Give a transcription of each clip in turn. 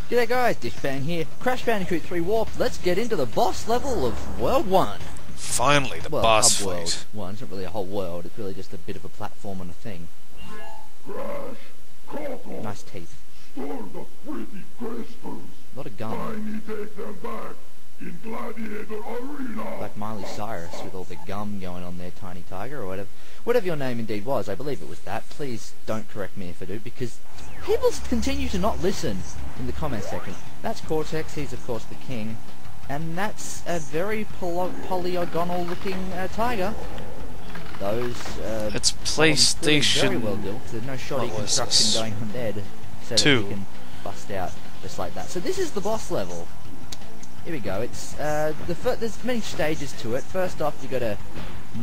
G'day guys, dshban here. Crash Bandicoot 3 Warped. Let's get into the boss level of World 1. Finally, the boss Hub World fight. 1. It's not really a whole world, it's really just a bit of a platform and a thing. Crash, Nice teeth. store the pretty crystals. A lot of gum. I need to take them back in Gladiator Arena. Like Miley Cyrus with all the gum going on there, Tiny Tiger, or whatever your name indeed was. I believe it was that. Please don't correct me if I do, because people continue to not listen in the comment section. That's Cortex, he's of course the king, and that's a very polygonal looking tiger. Those It's very PlayStation. well built. There's no shoddy What was construction this? going on there so that 2. you can bust out just like that. So this is the boss level. Here we go. It's there's many stages to it. First off, you gotta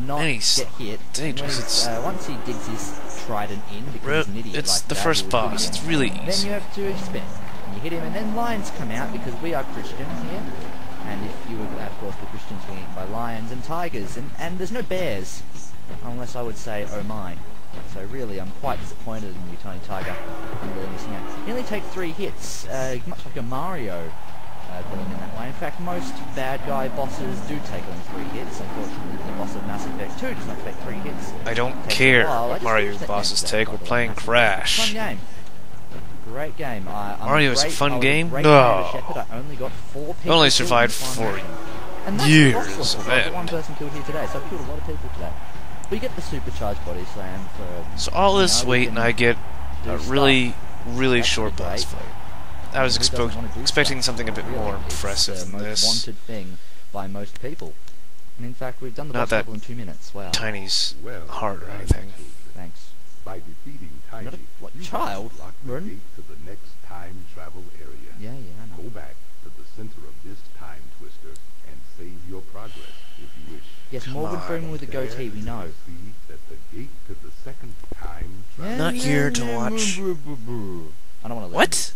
not Many get hit. stages. Once he digs his trident in, because he's an idiot It's like the that, first he'll boss. do it. It's really Then easy. you have to spin. And you hit him, and then lions come out because we are Christians here. And if you would, of course, the Christians being eaten by lions and tigers, and there's no bears, unless I would say, oh my. So really, I'm quite disappointed in you, Tiny Tiger. I'm really missing out. You only take 3 hits, much like a Mario villain in that way. In fact, most bad guy bosses do take only 3 hits. Unfortunately, the boss of Mass Effect 2 does not take 3 hits. I don't Takes a care while. I what just Mario finished that bosses game take. today, We're by the way. playing Fun Crash. game. Great game. Mario's a fun game? No. No. I only got 4 people. Only killed survived in 1 for round. And that's years impossible. of I've got it. 1 person killed here today, so I've killed a lot of people today. But you get the supercharged body slam for... So all this we wait, can and I get do a stuff. really That's short great. boss fight. I was Who doesn't wanna do expecting stuff? something a bit Really, more impressive it's the than most this. wanted thing by most people. And in fact, we've done the Not boss that level in 2 minutes. Wow. Tiny's Well, hard or anything. Thanks. By defeating Tiny, Not a- what, you child? unlock the Run? gate to the next time travel area. Yeah, I know. Go back to the center of this time twister and save your progress if you wish. Yes, Morgan on. Freeman with a goatee, we know. See that the gate to the second time travel Not here to watch- I don't want to. What?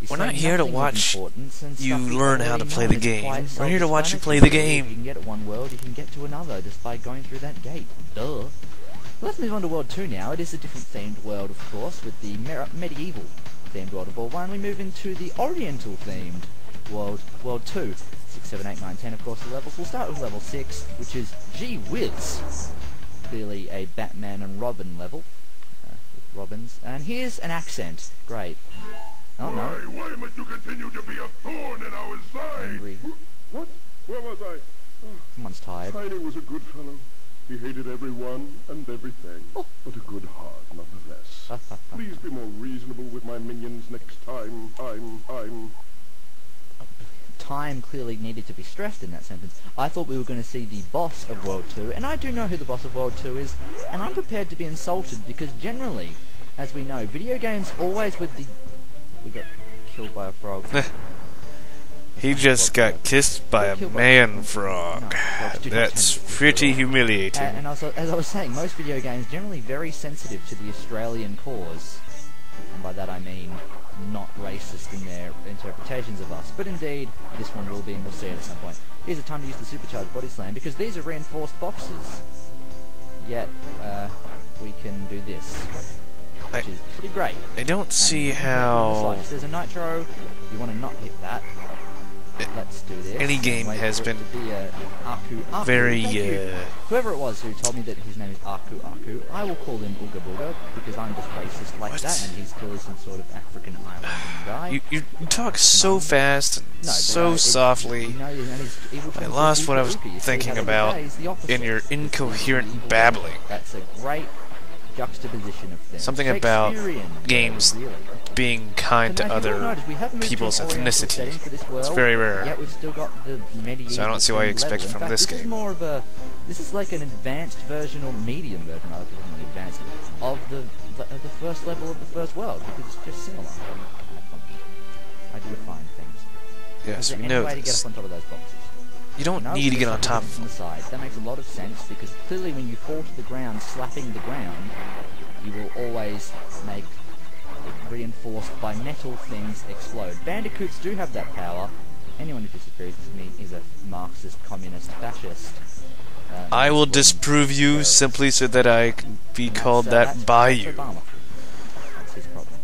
He's We're not saying here to nothing of watch importance and you stuff we learn how to already play know. the It's game. quite We're here to watch you play self-explanatory. the game. If you can get at one world, you can get to another just by going through that gate. Duh. Let's move on to World 2 now. It is a different themed world, of course, with the medieval themed world of World 1. We move into the oriental themed World 2. 6, 7, 8, 9, 10, of course, the levels. We'll start with level 6, which is Gee Whiz. Clearly a Batman and Robin level. With Robins. And here's an accent. Great. Oh no. Why must you continue to be a thorn in our side? Angry. What? Where was I? Someone's tired. Tiny was a good fellow. He hated everyone and everything, but a good heart nonetheless. Please be more reasonable with my minions next time. Time clearly needed to be stressed in that sentence. I thought we were going to see the boss of World 2, and I do know who the boss of World 2 is, and I'm prepared to be insulted because generally, as we know, video games always with the... We got killed by a frog. He just got kissed by a man frog. No, frogs do not That's tend to- pretty humiliating. And also, as I was saying, most video games generally very sensitive to the Australian cause. And by that I mean not racist in their interpretations of us. But indeed, this one will be, and we'll see it at some point. Here's the time to use the supercharged body slam, because these are reinforced boxes. Yet, we can do this, which is pretty great. I don't see And how there's a nitro, you want to not hit that. Let's do this. any game Wait has for it been to be Aku. very, Thank you. Whoever it was who told me that his name is Aku, I will call him Ooga Booga because I'm just racist like What? that, and he's clearly some sort of African island guy. You talk so fast and No, but, so softly. you know, and his evil I twin lost is what I was Ooga Booga. You see thinking how the about guy is the opposite. in your It's the incoherent evil babbling. twin. That's a great juxtaposition of things. Something about Shakespearean, games really. being kind to But now, if you will other notice, we have moved to people's an oriental ethnicity. setting for this It's world, very rare. Yet we've still got the medieval. So I don't see why you level. expect it In from fact, this This is game. more of a. This is like an advanced version or medium version, rather than advanced, of the first level of the first world, because it's just similar. I do refine things. Yes, Is there we any know way to get this. up on top of those boxes? You don't No, need to we get on just top hit of from them. the side. That makes a lot of sense because clearly when you fall to the ground, slapping the ground, you will always make reinforced by metal things explode. Bandicoots do have that power. Anyone who disagrees with me is a Marxist, communist, fascist. I will disprove you simply so that I can be called that by you. Obama. That's his problem.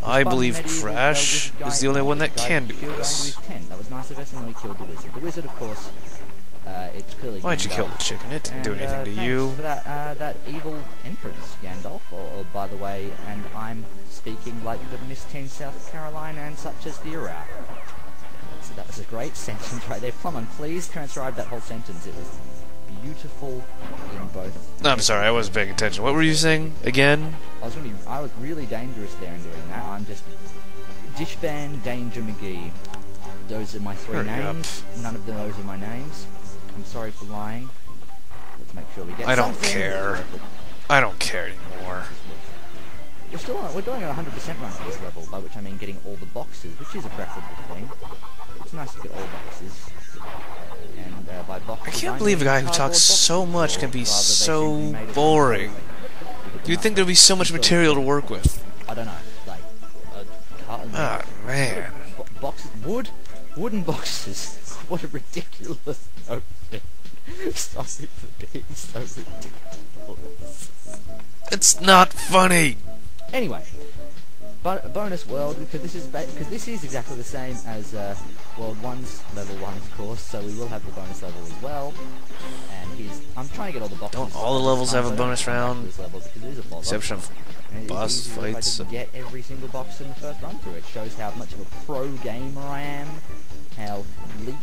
I believe Crash is the only one that can do this. That was nice of us, and we killed the wizard. The wizard, of course, it's clearly Why'd you kill the chicken? It didn't do anything to you. For that evil entrance, Gandalf, or by the way, and I'm speaking like the Miss Teen South Carolina and such as the Iraq. So that was a great sentence right there. Plumman, please transcribe that whole sentence. It was beautiful in both. No, I'm sorry, I wasn't paying attention. What were you saying again? I was really dangerous there in doing that. I'm just dshban Danger McGee. Those are my three names. None of those are my names. I'm sorry for lying. Let's make sure we get. I don't care. I don't care anymore. We're doing a 100% run for this level, by which I mean getting all the boxes, which is a preferable thing. It's nice to get all boxes. And by boxes, I can't believe a guy who talks so much can be so boring. You'd think there'd be so much material to work with. I don't know, like ah, man. Boxes, wooden boxes. What a ridiculous notion. Sorry for being so ridiculous. It's not funny. Anyway, but bonus world, because this is exactly the same as World 1's level 1, of course. So we will have the bonus level as well. And I'm trying to get all the boxes. Don't all the levels have a bonus round? Exception of boss fights. If I get every single box in the first run through, it shows how much of a pro gamer I am. How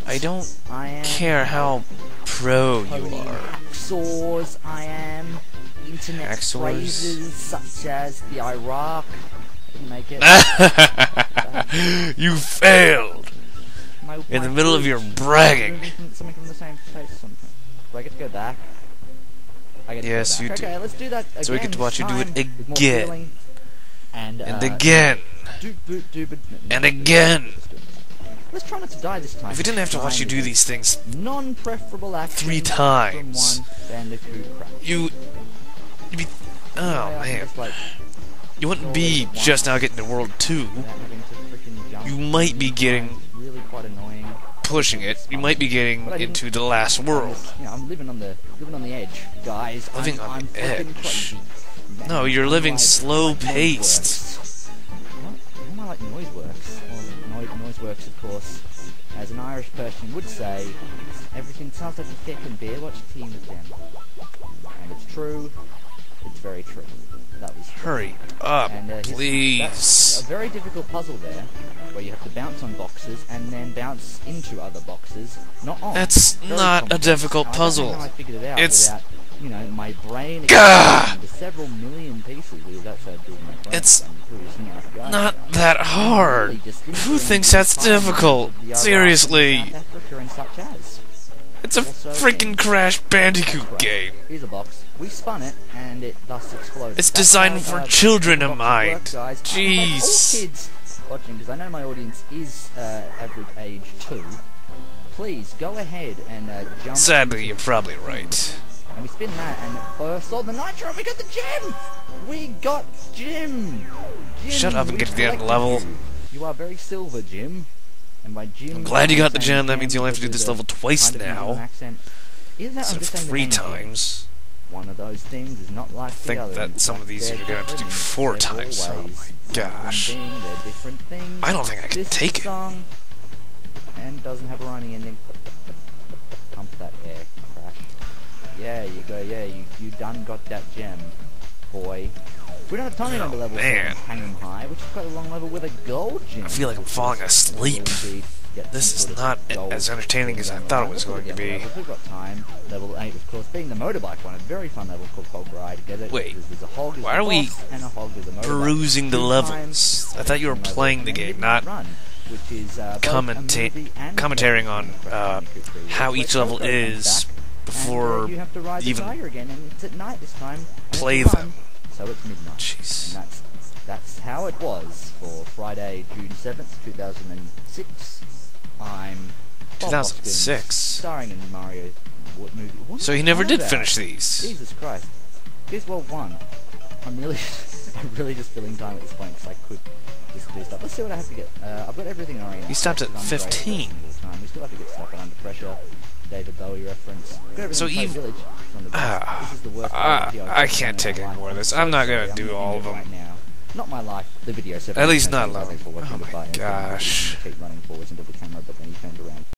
I don't I am, care how pro you are. Hacksaws I am. Internet phrases such as the Iraq. Didn't make it. You failed. In the middle of your bragging. Something from the same place. Something. Do I get to go back? Yes, you do. Okay, let's do that again. So we get to watch you do it again. And again. And again. Let's try not to die this time. If we didn't have to watch you do these things non-preferable action 3 times, from one Bandicoot crash. you'd be... Oh, man. You wouldn't be just now getting to World 2. You might be getting... Really quite annoying. Pushing it. You might be getting into the last world. I'm living on the edge, guys. Living on the edge. Crazy. No, you're living slow-paced. Am I like Noiseworks? Well, Noiseworks, of course, as an Irish person would say, everything sounds like a thick beer. Watch Team of them. And it's true. It's very true. That was true. Hurry up, please. That's a very difficult puzzle there, where you have to bounce on boxes and then bounce into other boxes, not on. That's not a difficult puzzle. I don't know how I figured it out without, you know, my brain Gah! to several million pieces. Because that's how big my brain It's is. not that hard. Who thinks that's difficult? Seriously. It's a freaking Crash Bandicoot game. Here's a box. We spun it, and it thus exploded. It's designed for children in mind. Jeez. All kids watching, because I know my audience is average age 2. Please go ahead and jump. Sadly, you're probably right. And we spin that, and burst all the nitro. We got the gem. We got Jim. Shut up and get to the end level. You are very silver, Jim. And by Jim, I'm glad you got the gem. That means you'll have to do this level twice now. Instead of 3 times. One of those things is not like the other. I think that some of these you're gonna have to do 4 times. Oh my gosh. I don't think I can take it. And doesn't have a rhyming ending. Pump that air, Crash. Yeah, you go. Yeah, you done got that gem, boy. We don't have time to go to level 7, Hanging High, which is quite a long level with a gold gem. I feel like I'm falling asleep. This is not as entertaining as I thought it was going to be. We've got time. Level 8, of course, being the motorbike one, a very fun level called Hog Ride. Get it? Wait, there's a hog, why are we perusing the levels? I thought you were playing the game, not commentating on how each level is before you even play them. So it's midnight. Jeez. And that's how it was for Friday, June 7th, 2006. I'm Bob 2006. Hoskins, starring in Mario movie. So he never did finish these. Jesus Christ. Here's World 1. I'm really just filling time at this point because I could just do stuff. Let's see what I have to get. I've got everything in Arena. You stopped at 15. We still have to get stuff Under Pressure. David Bowie reference. So even I can't take any more of this. I'm not gonna do all of them. Right now. Not my life, the video. So At least not long. long. Oh my gosh. Keep running forwards until we can